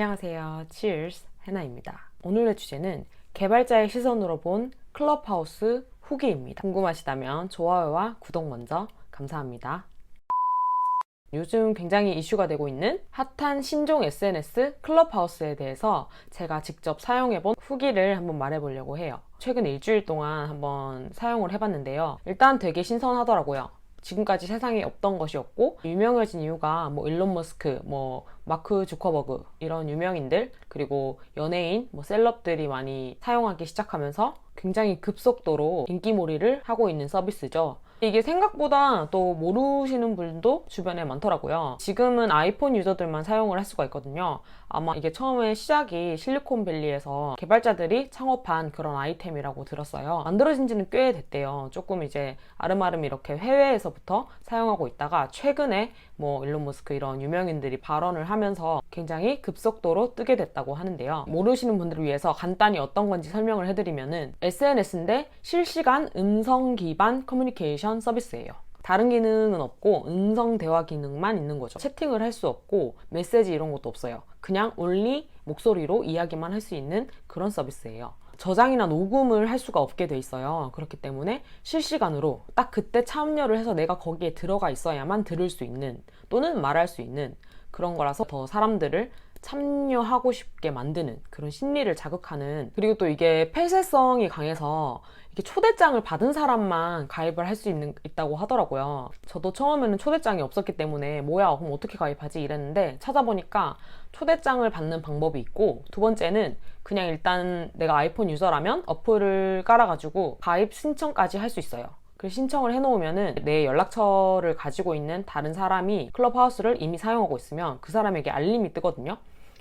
안녕하세요. Cheers! 해나입니다. 오늘의 주제는 개발자의 시선으로 본 클럽하우스 후기입니다. 궁금하시다면 좋아요와 구독 먼저 감사합니다. 요즘 굉장히 이슈가 되고 있는 핫한 신종 SNS 클럽하우스에 대해서 제가 직접 사용해본 후기를 한번 말해보려고 해요. 최근 일주일 동안 한번 사용을 해봤는데요. 일단 되게 신선하더라고요. 지금까지 세상에 없던 것이었고, 유명해진 이유가 뭐 일론 머스크, 뭐 마크 주커버그 이런 유명인들, 그리고 연예인, 뭐 셀럽들이 많이 사용하기 시작하면서 굉장히 급속도로 인기몰이를 하고 있는 서비스죠. 이게 생각보다 또 모르시는 분도 주변에 많더라고요. 지금은 아이폰 유저들만 사용을 할 수가 있거든요. 아마 이게 처음에 시작이 실리콘밸리에서 개발자들이 창업한 그런 아이템이라고 들었어요. 만들어진 지는 꽤 됐대요. 조금 이제 아름아름 이렇게 해외에서부터 사용하고 있다가 최근에 뭐 일론 머스크 이런 유명인들이 발언을 하면서 굉장히 급속도로 뜨게 됐다고 하는데요. 모르시는 분들을 위해서 간단히 어떤 건지 설명을 해드리면은 SNS인데 실시간 음성 기반 커뮤니케이션 서비스예요. 다른 기능은 없고 음성 대화 기능만 있는 거죠. 채팅을 할 수 없고 메시지 이런 것도 없어요. 그냥 only 목소리로 이야기만 할 수 있는 그런 서비스예요. 저장이나 녹음을 할 수가 없게 돼 있어요. 그렇기 때문에 실시간으로 딱 그때 참여를 해서 내가 거기에 들어가 있어야만 들을 수 있는 또는 말할 수 있는 그런 거라서 더 사람들을 참여하고 싶게 만드는 그런 심리를 자극하는, 그리고 또 이게 폐쇄성이 강해서 이렇게 초대장을 받은 사람만 가입을 할 수 있다고 하더라고요. 저도 처음에는 초대장이 없었기 때문에 뭐야 그럼 어떻게 가입하지 이랬는데 찾아보니까 초대장을 받는 방법이 있고, 두 번째는 그냥 일단 내가 아이폰 유저라면 어플을 깔아가지고 가입 신청까지 할 수 있어요. 그래서 신청을 해놓으면은 내 연락처를 가지고 있는 다른 사람이 클럽하우스를 이미 사용하고 있으면 그 사람에게 알림이 뜨거든요.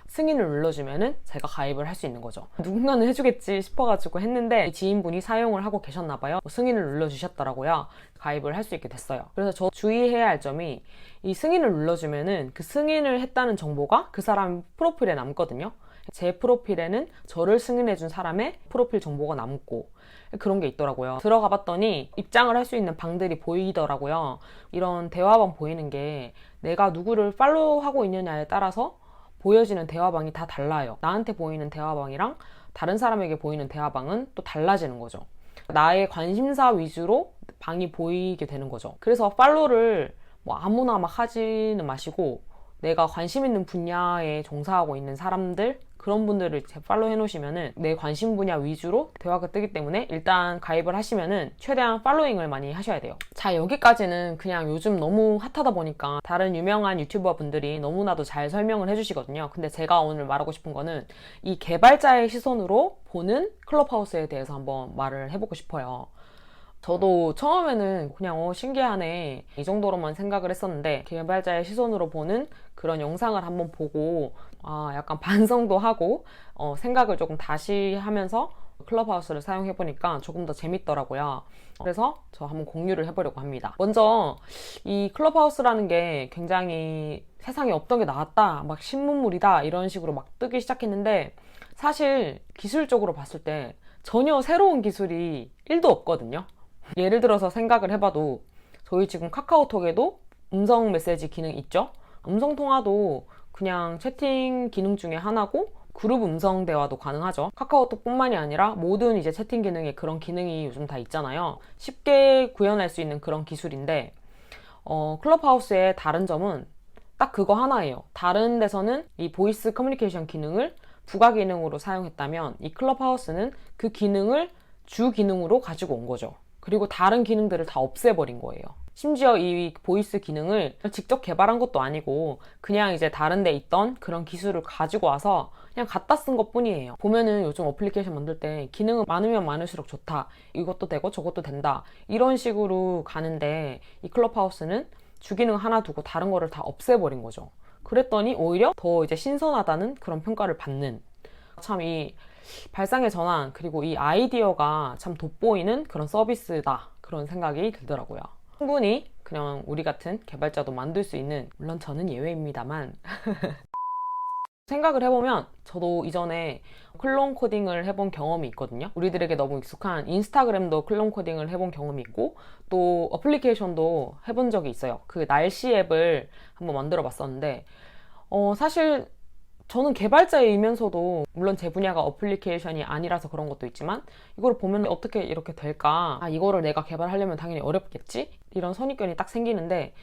승인을 눌러주면은 제가 가입을 할 수 있는 거죠. 누군가는 해주겠지 싶어가지고 했는데 지인분이 사용을 하고 계셨나봐요. 승인을 눌러주셨더라고요. 가입을 할 수 있게 됐어요. 그래서 저 주의해야 할 점이, 이 승인을 눌러주면은 그 승인을 했다는 정보가 그 사람 프로필에 남거든요. 제 프로필에는 저를 승인해준 사람의 프로필 정보가 남고 그런 게 있더라고요. 들어가 봤더니 입장을 할 수 있는 방들이 보이더라고요. 이런 대화방 보이는 게 내가 누구를 팔로우하고 있느냐에 따라서 보여지는 대화방이 다 달라요. 나한테 보이는 대화방이랑 다른 사람에게 보이는 대화방은 또 달라지는 거죠. 나의 관심사 위주로 방이 보이게 되는 거죠. 그래서 팔로우를 뭐 아무나 막 하지는 마시고 내가 관심 있는 분야에 종사하고 있는 사람들, 그런 분들을 팔로우 해놓으시면은 내 관심 분야 위주로 대화가 뜨기 때문에 일단 가입을 하시면은 최대한 팔로잉을 많이 하셔야 돼요. 자, 여기까지는 그냥 요즘 너무 핫하다 보니까 다른 유명한 유튜버 분들이 너무나도 잘 설명을 해주시거든요. 근데 제가 오늘 말하고 싶은 거는 이 개발자의 시선으로 보는 클럽하우스에 대해서 한번 말을 해보고 싶어요. 저도 처음에는 그냥 신기하네 이 정도로만 생각을 했었는데, 개발자의 시선으로 보는 그런 영상을 한번 보고 약간 반성도 하고 생각을 조금 다시 하면서 클럽하우스를 사용해보니까 조금 더 재밌더라고요. 그래서 저 한번 공유를 해보려고 합니다. 먼저 이 클럽하우스라는 게 굉장히 세상에 없던 게 나왔다, 막 신문물이다 이런 식으로 막 뜨기 시작했는데, 사실 기술적으로 봤을 때 전혀 새로운 기술이 1도 없거든요. 예를 들어서 생각을 해봐도 저희 지금 카카오톡에도 음성 메시지 기능 있죠? 음성 통화도 그냥 채팅 기능 중에 하나고 그룹 음성 대화도 가능하죠. 카카오톡뿐만이 아니라 모든 이제 채팅 기능에 그런 기능이 요즘 다 있잖아요. 쉽게 구현할 수 있는 그런 기술인데 클럽하우스의 다른 점은 딱 그거 하나예요. 다른 데서는 이 보이스 커뮤니케이션 기능을 부가 기능으로 사용했다면 이 클럽하우스는 그 기능을 주 기능으로 가지고 온 거죠. 그리고 다른 기능들을 다 없애버린 거예요. 심지어 이 보이스 기능을 직접 개발한 것도 아니고 그냥 이제 다른 데 있던 그런 기술을 가지고 와서 그냥 갖다 쓴 것 뿐이에요. 보면은 요즘 어플리케이션 만들 때 기능은 많으면 많을수록 좋다, 이것도 되고 저것도 된다, 이런 식으로 가는데 이 클럽하우스는 주기능 하나 두고 다른 거를 다 없애버린 거죠. 그랬더니 오히려 더 이제 신선하다는 그런 평가를 받는, 참 이 발상의 전환 그리고 이 아이디어가 참 돋보이는 그런 서비스다, 그런 생각이 들더라고요. 충분히 그냥 우리 같은 개발자도 만들 수 있는, 물론 저는 예외입니다만 생각을 해보면 저도 이전에 클론 코딩을 해본 경험이 있거든요. 우리들에게 너무 익숙한 인스타그램도 클론 코딩을 해본 경험이 있고, 또 어플리케이션도 해본 적이 있어요. 그 날씨 앱을 한번 만들어 봤었는데 사실 저는 개발자이면서도 물론 제 분야가 어플리케이션이 아니라서 그런 것도 있지만 이걸 보면 어떻게 이렇게 될까? 아, 이거를 내가 개발하려면 당연히 어렵겠지? 이런 선입견이 딱 생기는데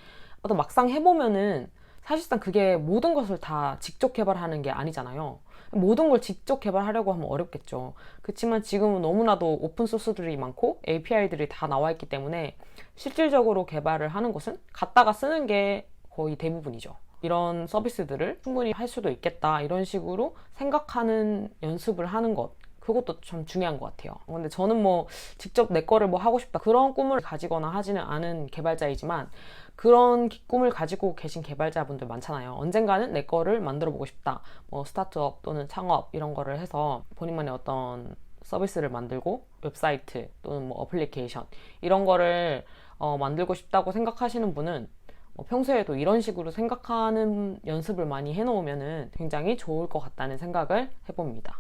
또 막상 해보면은 사실상 그게 모든 것을 다 직접 개발하는 게 아니잖아요. 모든 걸 직접 개발하려고 하면 어렵겠죠. 그렇지만 지금은 너무나도 오픈소스들이 많고 API들이 다 나와 있기 때문에 실질적으로 개발을 하는 것은 갖다가 쓰는 게 거의 대부분이죠. 이런 서비스들을 충분히 할 수도 있겠다 이런 식으로 생각하는 연습을 하는 것, 그것도 참 중요한 것 같아요. 근데 저는 뭐 직접 내 거를 뭐 하고 싶다 그런 꿈을 가지거나 하지는 않은 개발자이지만 그런 꿈을 가지고 계신 개발자분들 많잖아요. 언젠가는 내 거를 만들어 보고 싶다, 뭐 스타트업 또는 창업 이런 거를 해서 본인만의 어떤 서비스를 만들고 웹사이트 또는 뭐 어플리케이션 이런 거를 만들고 싶다고 생각하시는 분은 평소에도 이런 식으로 생각하는 연습을 많이 해놓으면 굉장히 좋을 것 같다는 생각을 해봅니다.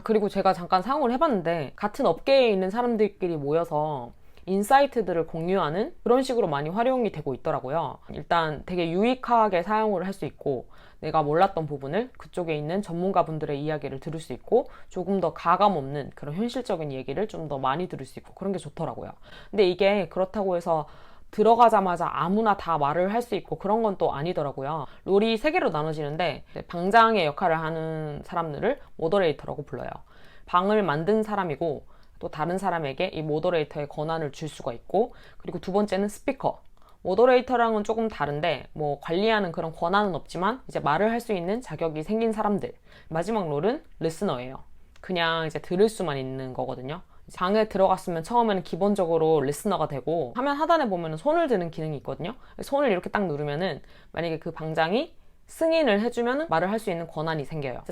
그리고 제가 잠깐 사용을 해봤는데 같은 업계에 있는 사람들끼리 모여서 인사이트들을 공유하는 그런 식으로 많이 활용이 되고 있더라고요. 일단 되게 유익하게 사용을 할 수 있고 내가 몰랐던 부분을 그쪽에 있는 전문가분들의 이야기를 들을 수 있고 조금 더 가감 없는 그런 현실적인 얘기를 좀 더 많이 들을 수 있고 그런 게 좋더라고요. 근데 이게 그렇다고 해서 들어가자마자 아무나 다 말을 할 수 있고 그런 건 또 아니더라고요. 롤이 세 개로 나눠지는데 방장의 역할을 하는 사람들을 모더레이터라고 불러요. 방을 만든 사람이고 또 다른 사람에게 이 모더레이터의 권한을 줄 수가 있고, 그리고 두 번째는 스피커. 모더레이터랑은 조금 다른데 뭐 관리하는 그런 권한은 없지만 이제 말을 할 수 있는 자격이 생긴 사람들. 마지막 롤은 리스너예요. 그냥 이제 들을 수만 있는 거거든요. 방에 들어갔으면 처음에는 기본적으로 리스너가 되고 화면 하단에 보면 손을 드는 기능이 있거든요. 손을 이렇게 딱 누르면은 만약에 그 방장이 승인을 해주면 말을 할 수 있는 권한이 생겨요.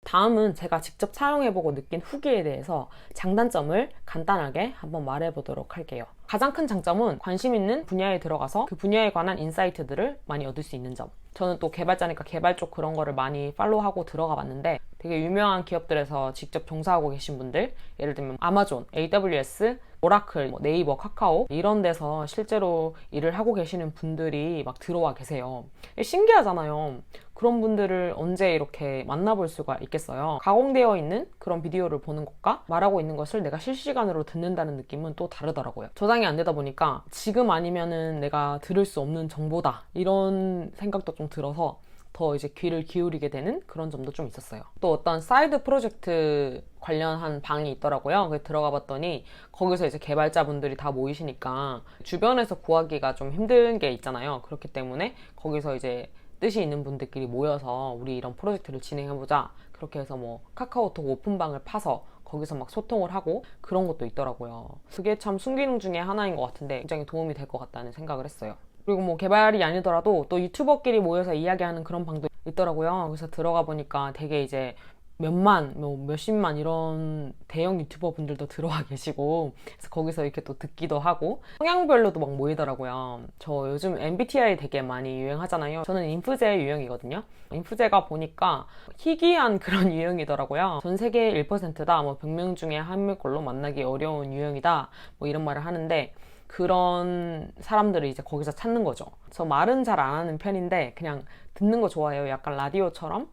다음은 제가 직접 사용해보고 느낀 후기에 대해서 장단점을 간단하게 한번 말해보도록 할게요. 가장 큰 장점은 관심 있는 분야에 들어가서 그 분야에 관한 인사이트들을 많이 얻을 수 있는 점. 저는 또 개발자니까 개발 쪽 그런 거를 많이 팔로우하고 들어가 봤는데 되게 유명한 기업들에서 직접 종사하고 계신 분들, 예를 들면 아마존, AWS, 오라클, 네이버, 카카오 이런 데서 실제로 일을 하고 계시는 분들이 막 들어와 계세요. 신기하잖아요. 그런 분들을 언제 이렇게 만나볼 수가 있겠어요. 가공되어 있는 그런 비디오를 보는 것과 말하고 있는 것을 내가 실시간으로 듣는다는 느낌은 또 다르더라고요. 저장이 안 되다 보니까 지금 아니면은 내가 들을 수 없는 정보다 이런 생각도 좀 들어서 더 이제 귀를 기울이게 되는 그런 점도 좀 있었어요. 또 어떤 사이드 프로젝트 관련한 방이 있더라고요. 거기 들어가 봤더니 거기서 이제 개발자분들이 다 모이시니까 주변에서 구하기가 좀 힘든 게 있잖아요. 그렇기 때문에 거기서 이제 뜻이 있는 분들끼리 모여서 우리 이런 프로젝트를 진행해보자. 그렇게 해서 뭐 카카오톡 오픈방을 파서 거기서 막 소통을 하고 그런 것도 있더라고요. 그게 참 순기능 중에 하나인 것 같은데 굉장히 도움이 될 것 같다는 생각을 했어요. 그리고 뭐 개발이 아니더라도 또 유튜버끼리 모여서 이야기하는 그런 방도 있더라고요. 그래서 들어가 보니까 되게 이제 몇만, 뭐 몇십만 이런 대형 유튜버 분들도 들어와 계시고 그래서 거기서 이렇게 또 듣기도 하고 성향별로도 막 모이더라고요. 저 요즘 MBTI 되게 많이 유행하잖아요. 저는 인프제 유형이거든요. 인프제가 보니까 희귀한 그런 유형이더라고요. 전 세계 1%다, 뭐 100명 중에 한 명꼴로 만나기 어려운 유형이다, 뭐 이런 말을 하는데 그런 사람들을 이제 거기서 찾는 거죠. 저 말은 잘 안 하는 편인데 그냥 듣는 거 좋아해요. 약간 라디오처럼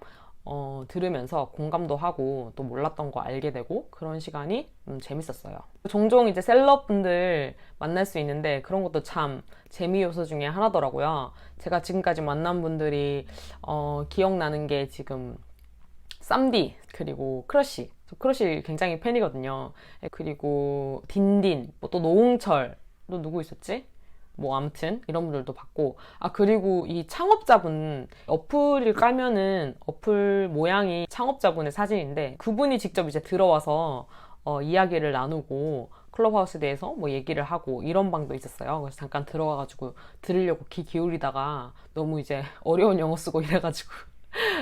들으면서 공감도 하고 또 몰랐던 거 알게 되고 그런 시간이 재밌었어요. 종종 이제 셀럽분들 만날 수 있는데 그런 것도 참 재미 요소 중에 하나더라고요. 제가 지금까지 만난 분들이 기억나는 게 지금 쌈디, 그리고 크러쉬. 저 크러쉬 굉장히 팬이거든요. 그리고 딘딘, 뭐 또 노홍철, 또 누구 있었지? 뭐 아무튼 이런 분들도 봤고, 그리고 이 창업자분 어플을 깔면은 어플 모양이 창업자분의 사진인데 그분이 직접 이제 들어와서 이야기를 나누고 클럽하우스에 대해서 뭐 얘기를 하고 이런 방도 있었어요. 그래서 잠깐 들어가가지고 들으려고 귀 기울이다가 너무 이제 어려운 영어 쓰고 이래가지고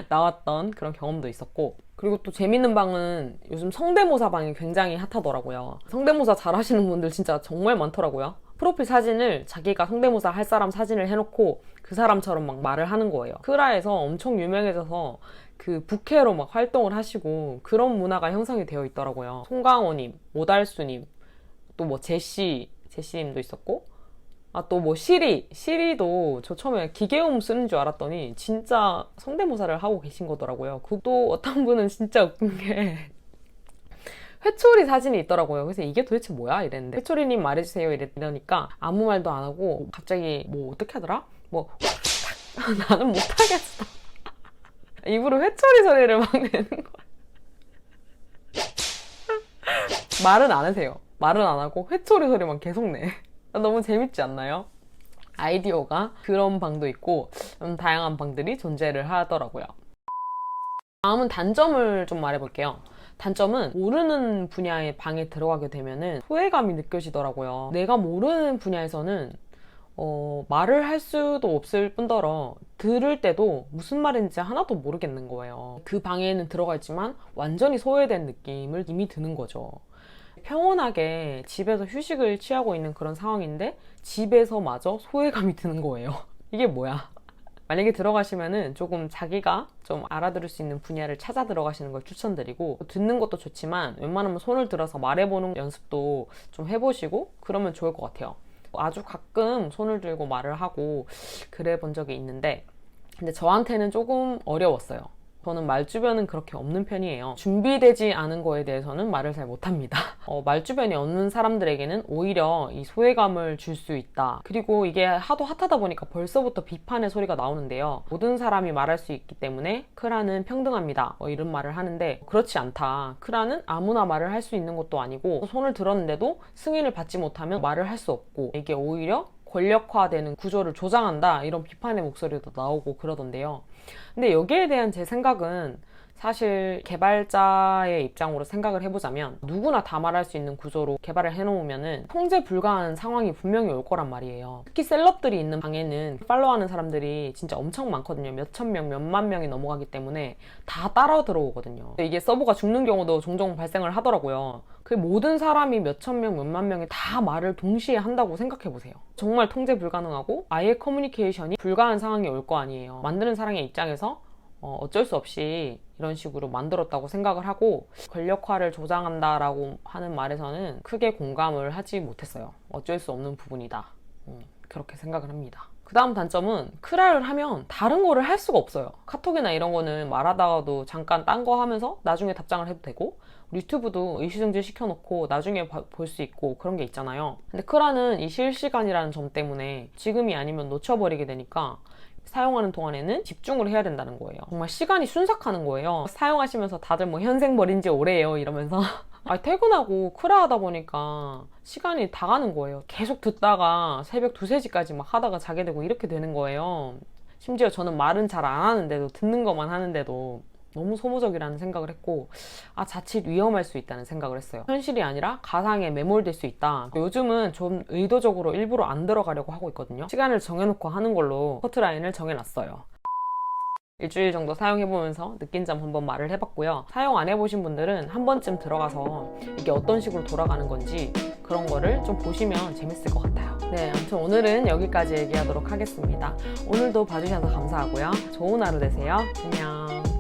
나왔던 그런 경험도 있었고, 그리고 또 재밌는 방은 요즘 성대모사 방이 굉장히 핫하더라고요. 성대모사 잘 하시는 분들 진짜 정말 많더라고요. 프로필 사진을 자기가 성대모사 할 사람 사진을 해놓고 그 사람처럼 막 말을 하는 거예요. 크라에서 엄청 유명해져서 그 부캐로 막 활동을 하시고 그런 문화가 형성이 되어 있더라고요. 송강호님, 오달수님, 또 뭐 제시님도 있었고, 또 뭐 시리도 저 처음에 기계음 쓰는 줄 알았더니 진짜 성대모사를 하고 계신 거더라고요. 그것도 어떤 분은 진짜 웃긴 게 회초리 사진이 있더라고요. 그래서 이게 도대체 뭐야? 이랬는데 회초리님 말해주세요 이러니까 아무 말도 안 하고 갑자기 뭐 어떻게 하더라? 뭐 나는 못하겠어. 입으로 회초리 소리를 막 내는 거야. 말은 안 하세요. 말은 안 하고 회초리 소리만 계속 내. 너무 재밌지 않나요? 아이디어가 그런 방도 있고 다양한 방들이 존재를 하더라고요. 다음은 단점을 좀 말해볼게요. 단점은 모르는 분야의 방에 들어가게 되면은 소외감이 느껴지더라고요. 내가 모르는 분야에서는 말을 할 수도 없을 뿐더러 들을 때도 무슨 말인지 하나도 모르겠는 거예요. 그 방에는 들어가 있지만 완전히 소외된 느낌을 이미 드는 거죠. 평온하게 집에서 휴식을 취하고 있는 그런 상황인데 집에서마저 소외감이 드는 거예요. 이게 뭐야? 만약에 들어가시면은 조금 자기가 좀 알아들을 수 있는 분야를 찾아 들어가시는 걸 추천드리고, 듣는 것도 좋지만 웬만하면 손을 들어서 말해보는 연습도 좀 해보시고 그러면 좋을 것 같아요. 아주 가끔 손을 들고 말을 하고 그래 본 적이 있는데, 근데 저한테는 조금 어려웠어요. 저는 말주변은 그렇게 없는 편이에요. 준비되지 않은 거에 대해서는 말을 잘 못합니다. 말주변이 없는 사람들에게는 오히려 이 소외감을 줄 수 있다. 그리고 이게 하도 핫하다 보니까 벌써부터 비판의 소리가 나오는데요. 모든 사람이 말할 수 있기 때문에 크라는 평등합니다. 이런 말을 하는데 그렇지 않다. 크라는 아무나 말을 할 수 있는 것도 아니고 손을 들었는데도 승인을 받지 못하면 말을 할 수 없고, 이게 오히려 권력화되는 구조를 조장한다, 이런 비판의 목소리도 나오고 그러던데요. 근데 여기에 대한 제 생각은 사실 개발자의 입장으로 생각을 해보자면 누구나 다 말할 수 있는 구조로 개발을 해놓으면은 통제 불가한 상황이 분명히 올 거란 말이에요. 특히 셀럽들이 있는 방에는 팔로우하는 사람들이 진짜 엄청 많거든요. 몇천 명, 몇만 명이 넘어가기 때문에 다 따라 들어오거든요. 이게 서버가 죽는 경우도 종종 발생을 하더라고요. 그 모든 사람이 몇천 명, 몇만 명이 다 말을 동시에 한다고 생각해보세요. 정말 통제 불가능하고 아예 커뮤니케이션이 불가한 상황이 올 거 아니에요. 만드는 사람의 입장에서 어쩔 수 없이 이런 식으로 만들었다고 생각을 하고, 권력화를 조장한다라고 하는 말에서는 크게 공감을 하지 못했어요. 어쩔 수 없는 부분이다. 그렇게 생각을 합니다. 그 다음 단점은 크라를 하면 다른 거를 할 수가 없어요. 카톡이나 이런 거는 말하다가도 잠깐 딴 거 하면서 나중에 답장을 해도 되고, 유튜브도 이슈정지 시켜놓고 나중에 볼 수 있고 그런 게 있잖아요. 근데 크라는 이 실시간이라는 점 때문에 지금이 아니면 놓쳐버리게 되니까 사용하는 동안에는 집중을 해야 된다는 거예요. 정말 시간이 순삭하는 거예요. 사용하시면서 다들 뭐 현생 버린 지 오래예요 이러면서 퇴근하고 크라 하다 보니까 시간이 다 가는 거예요. 계속 듣다가 새벽 2, 3시까지 막 하다가 자게 되고 이렇게 되는 거예요. 심지어 저는 말은 잘 안 하는데도, 듣는 것만 하는데도 너무 소모적이라는 생각을 했고, 자칫 위험할 수 있다는 생각을 했어요. 현실이 아니라 가상에 매몰될 수 있다. 요즘은 좀 의도적으로 일부러 안 들어가려고 하고 있거든요. 시간을 정해놓고 하는 걸로 커트라인을 정해놨어요. 일주일 정도 사용해보면서 느낀 점 한번 말을 해봤고요. 사용 안 해보신 분들은 한 번쯤 들어가서 이게 어떤 식으로 돌아가는 건지 그런 거를 좀 보시면 재밌을 것 같아요. 네, 아무튼 오늘은 여기까지 얘기하도록 하겠습니다. 오늘도 봐주셔서 감사하고요. 좋은 하루 되세요. 안녕.